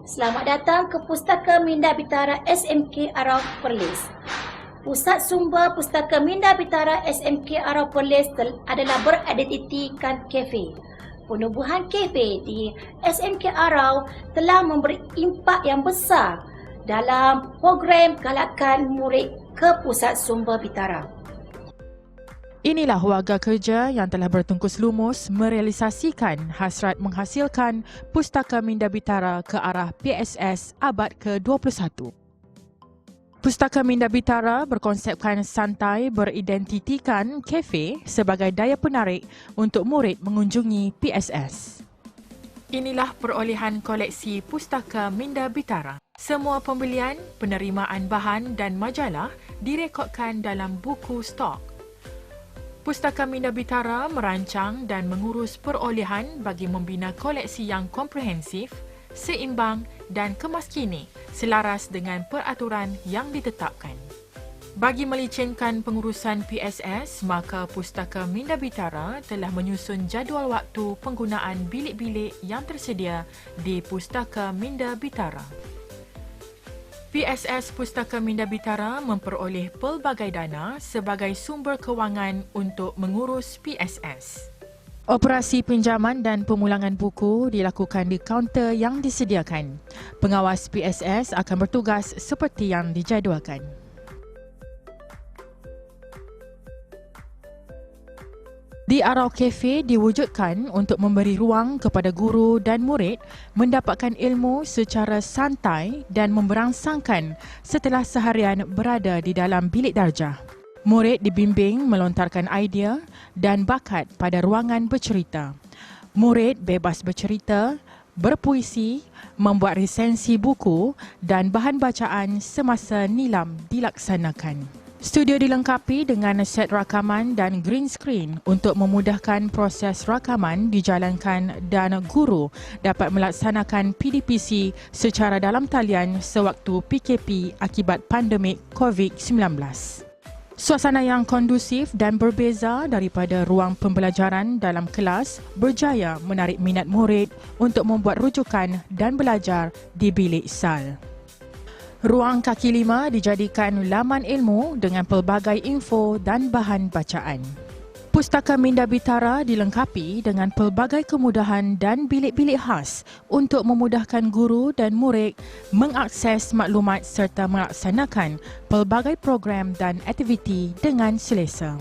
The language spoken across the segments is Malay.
Selamat datang ke Pustaka Minda Bitara SMK Arau Perlis. Pusat sumber Pustaka Minda Bitara SMK Arau Perlis adalah beridentitikan kafe. Penubuhan kafe di SMK Arau telah memberi impak yang besar dalam program galakan murid ke Pusat Sumber Bitara. Inilah warga kerja yang telah bertungkus lumus merealisasikan hasrat menghasilkan Pustaka Minda Bitara ke arah PSS abad ke-21. Pustaka Minda Bitara berkonsepkan santai beridentitikan kafe sebagai daya penarik untuk murid mengunjungi PSS. Inilah perolehan koleksi Pustaka Minda Bitara. Semua pembelian, penerimaan bahan dan majalah direkodkan dalam buku stok. Pustaka Minda Bitara merancang dan mengurus perolehan bagi membina koleksi yang komprehensif, seimbang dan kemaskini selaras dengan peraturan yang ditetapkan. Bagi melicinkan pengurusan PSS, maka Pustaka Minda Bitara telah menyusun jadual waktu penggunaan bilik-bilik yang tersedia di Pustaka Minda Bitara. PSS Pustaka Minda Bitara memperoleh pelbagai dana sebagai sumber kewangan untuk mengurus PSS. Operasi pinjaman dan pemulangan buku dilakukan di kaunter yang disediakan. Pengawas PSS akan bertugas seperti yang dijadualkan. Di Arau Cafe diwujudkan untuk memberi ruang kepada guru dan murid mendapatkan ilmu secara santai dan memberangsangkan setelah seharian berada di dalam bilik darjah. Murid dibimbing melontarkan idea dan bakat pada ruangan bercerita. Murid bebas bercerita, berpuisi, membuat resensi buku dan bahan bacaan semasa nilam dilaksanakan. Studio dilengkapi dengan set rakaman dan green screen untuk memudahkan proses rakaman dijalankan dan guru dapat melaksanakan PDPC secara dalam talian sewaktu PKP akibat pandemik COVID-19. Suasana yang kondusif dan berbeza daripada ruang pembelajaran dalam kelas berjaya menarik minat murid untuk membuat rujukan dan belajar di bilik sal. Ruang kaki lima dijadikan laman ilmu dengan pelbagai info dan bahan bacaan. Pustaka Minda Bitara dilengkapi dengan pelbagai kemudahan dan bilik-bilik khas untuk memudahkan guru dan murid mengakses maklumat serta melaksanakan pelbagai program dan aktiviti dengan selesa.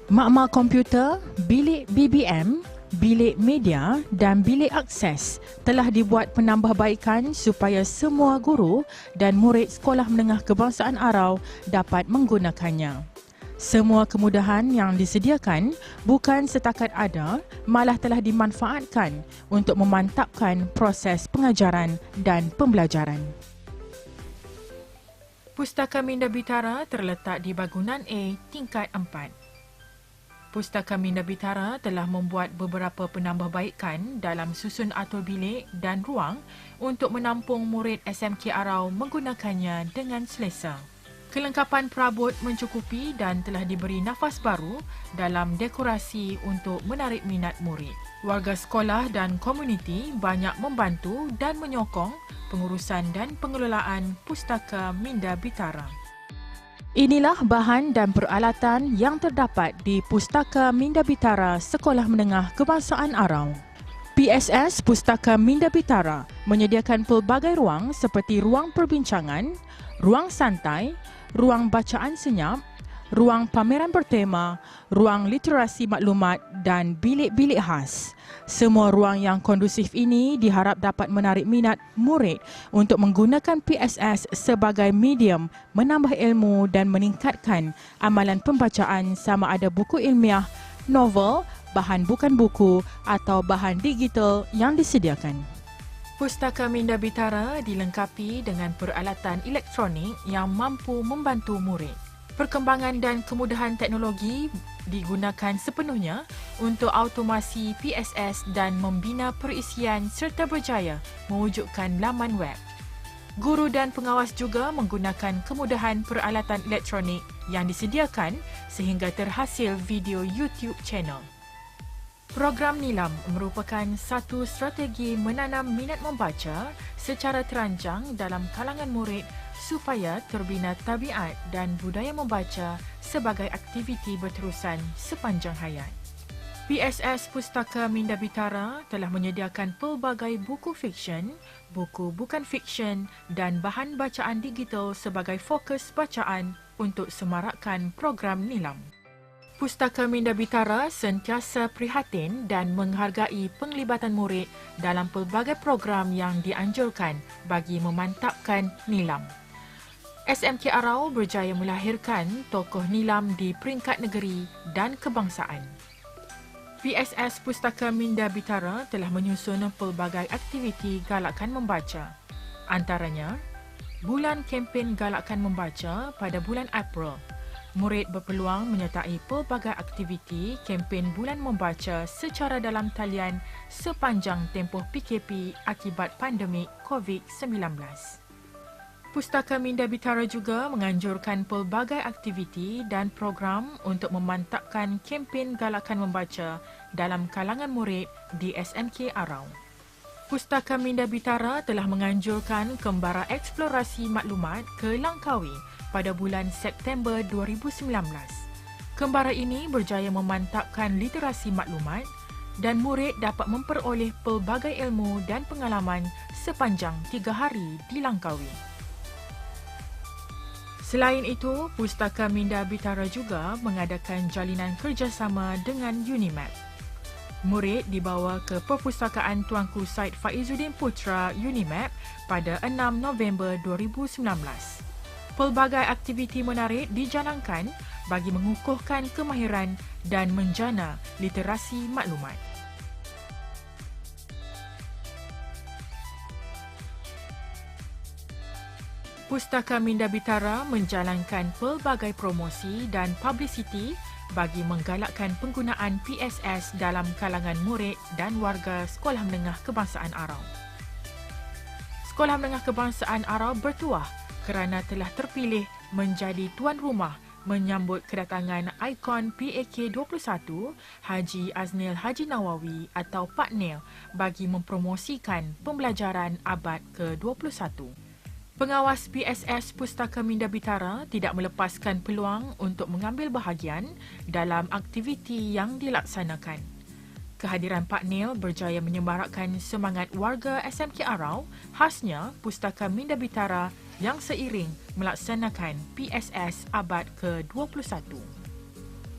Makmal komputer, bilik BBM, bilik media dan bilik akses telah dibuat penambahbaikan supaya semua guru dan murid Sekolah Menengah Kebangsaan Arau dapat menggunakannya. Semua kemudahan yang disediakan bukan setakat ada, malah telah dimanfaatkan untuk memantapkan proses pengajaran dan pembelajaran. Pustaka Minda Bitara terletak di bangunan A tingkat 4. Pustaka Minda Bitara telah membuat beberapa penambahbaikan dalam susun atur bilik dan ruang untuk menampung murid SMK Arau menggunakannya dengan selesa. Kelengkapan perabot mencukupi dan telah diberi nafas baru dalam dekorasi untuk menarik minat murid. Warga sekolah dan komuniti banyak membantu dan menyokong pengurusan dan pengelolaan Pustaka Minda Bitara. Inilah bahan dan peralatan yang terdapat di Pustaka Minda Bitara Sekolah Menengah Kebangsaan Arau. PSS Pustaka Minda Bitara menyediakan pelbagai ruang seperti ruang perbincangan, ruang santai, ruang bacaan senyap, ruang pameran bertema, ruang literasi maklumat dan bilik-bilik khas. Semua ruang yang kondusif ini diharap dapat menarik minat murid untuk menggunakan PSS sebagai medium menambah ilmu dan meningkatkan amalan pembacaan sama ada buku ilmiah, novel, bahan bukan buku atau bahan digital yang disediakan. Pustaka Minda Bitara dilengkapi dengan peralatan elektronik yang mampu membantu murid. Perkembangan dan kemudahan teknologi digunakan sepenuhnya untuk automasi PSS dan membina perisian serta berjaya mewujudkan laman web. Guru dan pengawas juga menggunakan kemudahan peralatan elektronik yang disediakan sehingga terhasil video YouTube channel. Program Nilam merupakan satu strategi menanam minat membaca secara terancang dalam kalangan murid supaya terbina tabiat dan budaya membaca sebagai aktiviti berterusan sepanjang hayat. PSS Pustaka Minda Bitara telah menyediakan pelbagai buku fiksyen, buku bukan fiksyen dan bahan bacaan digital sebagai fokus bacaan untuk semarakkan program Nilam. Pustaka Minda Bitara sentiasa prihatin dan menghargai penglibatan murid dalam pelbagai program yang dianjurkan bagi memantapkan Nilam. SMK Arau berjaya melahirkan tokoh Nilam di peringkat negeri dan kebangsaan. PSS Pustaka Minda Bitara telah menyusun pelbagai aktiviti galakan membaca. Antaranya, Bulan Kempen Galakan Membaca pada bulan April. Murid berpeluang menyertai pelbagai aktiviti kempen Bulan Membaca secara dalam talian sepanjang tempoh PKP akibat pandemik COVID-19. Pustaka Minda Bitara juga menganjurkan pelbagai aktiviti dan program untuk memantapkan kempen Galakan Membaca dalam kalangan murid di SMK Arau. Pustaka Minda Bitara telah menganjurkan kembara eksplorasi maklumat ke Langkawi pada bulan September 2019. Kembara ini berjaya memantapkan literasi maklumat dan murid dapat memperoleh pelbagai ilmu dan pengalaman sepanjang 3 hari di Langkawi. Selain itu, Pustaka Minda Bitara juga mengadakan jalinan kerjasama dengan Unimap. Murid dibawa ke Perpustakaan Tuanku Said Faizuddin Putra Unimap pada 6 November 2019. Pelbagai aktiviti menarik dijalankan bagi mengukuhkan kemahiran dan menjana literasi maklumat. Pustaka Minda Bitara menjalankan pelbagai promosi dan publicity bagi menggalakkan penggunaan PSS dalam kalangan murid dan warga Sekolah Menengah Kebangsaan Arau. Sekolah Menengah Kebangsaan Arau bertuah kerana telah terpilih menjadi tuan rumah menyambut kedatangan ikon PAK21 Haji Aznil Haji Nawawi atau Pak Nil bagi mempromosikan pembelajaran abad ke-21. Pengawas PSS Pustaka Minda Bitara tidak melepaskan peluang untuk mengambil bahagian dalam aktiviti yang dilaksanakan. Kehadiran Pak Nil berjaya menyemarakkan semangat warga SMK Arau, khasnya Pustaka Minda Bitara yang seiring melaksanakan PSS abad ke-21.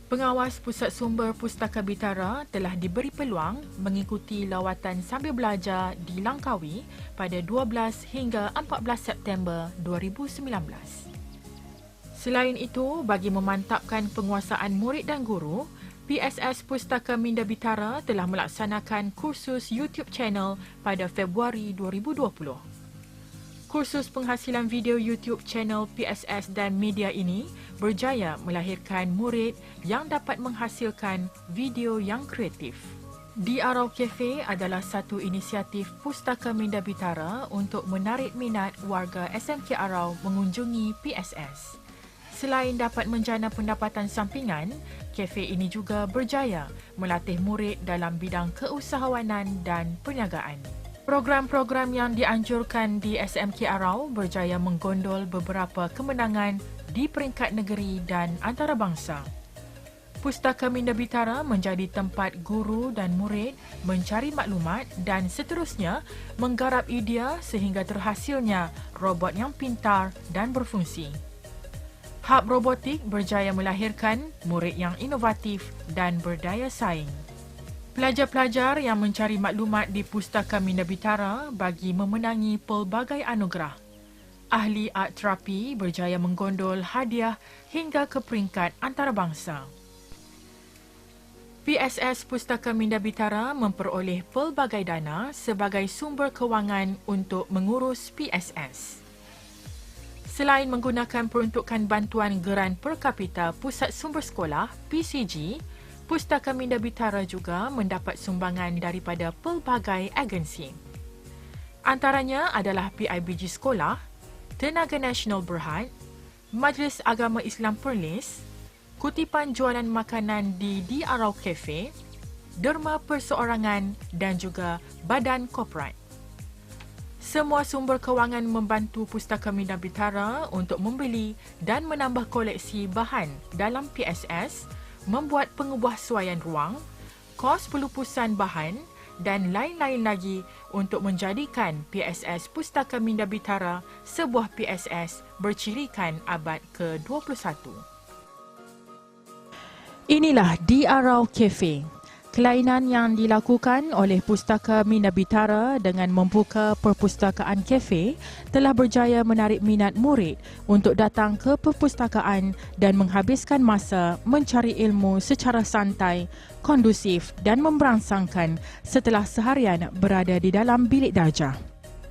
Pengawas Pusat Sumber Pustaka Bitara telah diberi peluang mengikuti lawatan sambil belajar di Langkawi pada 12 hingga 14 September 2019. Selain itu, bagi memantapkan penguasaan murid dan guru, PSS Pustaka Minda Bitara telah melaksanakan kursus YouTube channel pada Februari 2020. Kursus penghasilan video YouTube channel PSS dan media ini berjaya melahirkan murid yang dapat menghasilkan video yang kreatif. The Arau Cafe adalah satu inisiatif Pustaka Minda Bitara untuk menarik minat warga SMK Arau mengunjungi PSS. Selain dapat menjana pendapatan sampingan, kafe ini juga berjaya melatih murid dalam bidang keusahawanan dan perniagaan. Program-program yang dianjurkan di SMK Arau berjaya menggondol beberapa kemenangan di peringkat negeri dan antarabangsa. Pustaka Minda Bitara menjadi tempat guru dan murid mencari maklumat dan seterusnya menggarap idea sehingga terhasilnya robot yang pintar dan berfungsi. Hub Robotik berjaya melahirkan murid yang inovatif dan berdaya saing. Pelajar-pelajar yang mencari maklumat di Pustaka Minda Bitara bagi memenangi pelbagai anugerah. Ahli art terapi berjaya menggondol hadiah hingga ke peringkat antarabangsa. PSS Pustaka Minda Bitara memperoleh pelbagai dana sebagai sumber kewangan untuk mengurus PSS. Selain menggunakan peruntukan bantuan geran per kapita Pusat Sumber Sekolah (PCG), Pustaka Minda Bitara juga mendapat sumbangan daripada pelbagai agensi. Antaranya adalah PIBG Sekolah, Tenaga Nasional Berhad, Majlis Agama Islam Perlis, kutipan jualan makanan di The Arau Cafe, derma perseorangan dan juga badan korporat. Semua sumber kewangan membantu Pustaka Minda Bintara untuk membeli dan menambah koleksi bahan dalam PSS, membuat pengubahsuaian ruang, kos pelupusan bahan dan lain-lain lagi untuk menjadikan PSS Pustaka Minda Bintara sebuah PSS bercirikan abad ke-21. Inilah di Arau Cafe. Kelainan yang dilakukan oleh Pustaka Minda Bintara dengan membuka perpustakaan kafe telah berjaya menarik minat murid untuk datang ke perpustakaan dan menghabiskan masa mencari ilmu secara santai, kondusif dan memberangsangkan setelah seharian berada di dalam bilik darjah.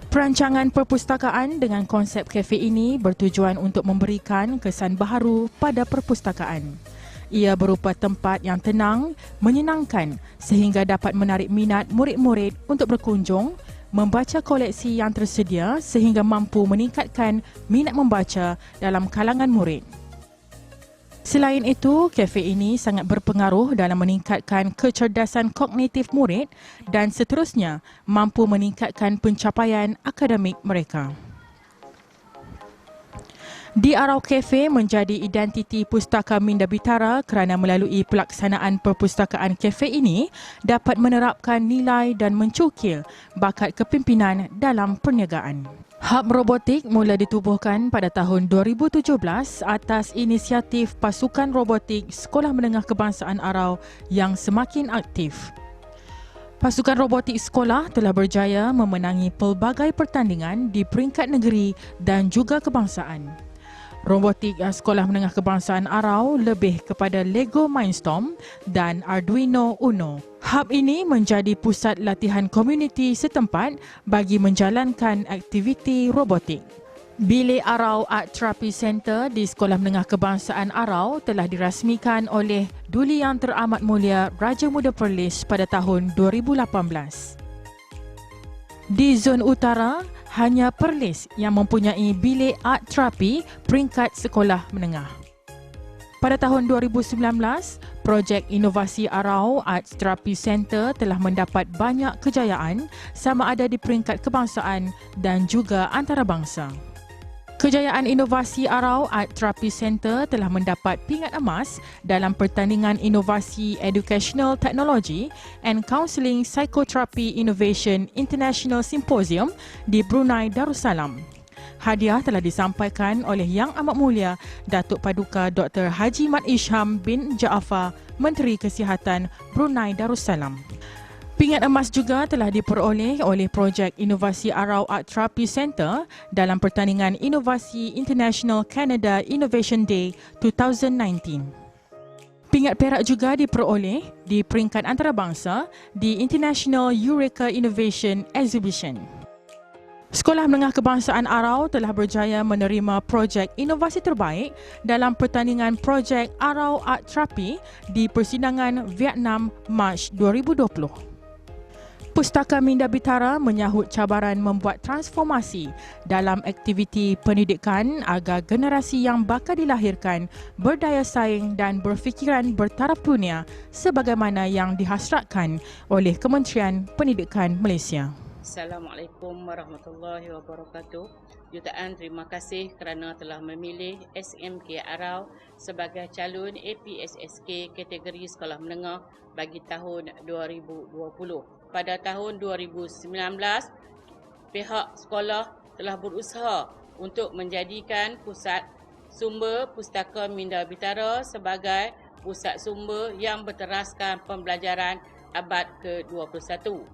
Perancangan perpustakaan dengan konsep kafe ini bertujuan untuk memberikan kesan baharu pada perpustakaan. Ia berupa tempat yang tenang, menyenangkan sehingga dapat menarik minat murid-murid untuk berkunjung, membaca koleksi yang tersedia sehingga mampu meningkatkan minat membaca dalam kalangan murid. Selain itu, kafe ini sangat berpengaruh dalam meningkatkan kecerdasan kognitif murid dan seterusnya mampu meningkatkan pencapaian akademik mereka. Di Arau Cafe menjadi identiti Pustaka Minda Bintara kerana melalui pelaksanaan perpustakaan kafe ini dapat menerapkan nilai dan mencukil bakat kepimpinan dalam perniagaan. Hub robotik mula ditubuhkan pada tahun 2017 atas inisiatif Pasukan Robotik Sekolah Menengah Kebangsaan Arau yang semakin aktif. Pasukan robotik sekolah telah berjaya memenangi pelbagai pertandingan di peringkat negeri dan juga kebangsaan. Robotik Sekolah Menengah Kebangsaan Arau lebih kepada Lego Mindstorm dan Arduino Uno. Hub ini menjadi pusat latihan komuniti setempat bagi menjalankan aktiviti robotik. Bilik Arau Art Therapy Center di Sekolah Menengah Kebangsaan Arau telah dirasmikan oleh Duli Yang Teramat Mulia Raja Muda Perlis pada tahun 2018. Di Zon Utara, hanya Perlis yang mempunyai bilik art terapi peringkat sekolah menengah. Pada tahun 2019, projek Inovasi Arau Arts Therapy Center telah mendapat banyak kejayaan sama ada di peringkat kebangsaan dan juga antarabangsa. Kejayaan Inovasi Arau Art Therapy Center telah mendapat pingat emas dalam pertandingan Inovasi Educational Technology and Counselling Psychotherapy Innovation International Symposium di Brunei Darussalam. Hadiah telah disampaikan oleh Yang Amat Mulia Datuk Paduka Dr. Haji Mat Isham bin Jaafar, Menteri Kesihatan Brunei Darussalam. Pingat emas juga telah diperoleh oleh projek Inovasi Arau Art Therapy Center dalam pertandingan Inovasi International Canada Innovation Day 2019. Pingat perak juga diperoleh di peringkat antarabangsa di International Eureka Innovation Exhibition. Sekolah Menengah Kebangsaan Arau telah berjaya menerima projek inovasi terbaik dalam pertandingan projek Arau Art Therapy di persidangan Vietnam Mac 2020. Pustaka Minda Bintara menyahut cabaran membuat transformasi dalam aktiviti pendidikan agar generasi yang bakal dilahirkan berdaya saing dan berfikiran bertaraf dunia sebagaimana yang dihasratkan oleh Kementerian Pendidikan Malaysia. Assalamualaikum warahmatullahi wabarakatuh. Jutaan terima kasih kerana telah memilih SMK Arau sebagai calon APSSK kategori sekolah menengah bagi tahun 2020. Pada tahun 2019, pihak sekolah telah berusaha untuk menjadikan pusat sumber Pustaka Minda Bintara sebagai pusat sumber yang berteraskan pembelajaran abad ke-21.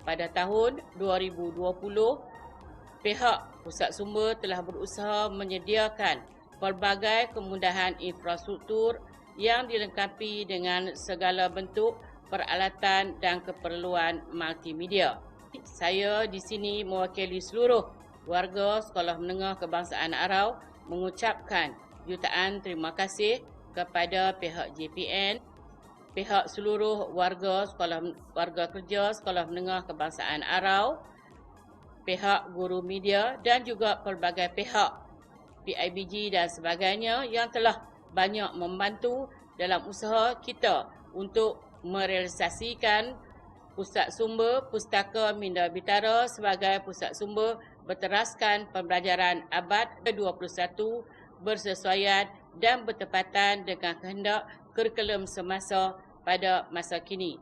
Pada tahun 2020, pihak pusat sumber telah berusaha menyediakan pelbagai kemudahan infrastruktur yang dilengkapi dengan segala bentuk peralatan dan keperluan multimedia. Saya di sini mewakili seluruh warga Sekolah Menengah Kebangsaan Arau mengucapkan jutaan terima kasih kepada pihak JPN, pihak seluruh warga kerja Sekolah Menengah Kebangsaan Arau, pihak guru media dan juga pelbagai pihak PIBG dan sebagainya yang telah banyak membantu dalam usaha kita untuk merealisasikan Pusat Sumber Pustaka Minda Bitara sebagai pusat sumber berteraskan pembelajaran abad ke-21 bersesuaian dan bertepatan dengan kehendak kurikulum semasa pada masa kini.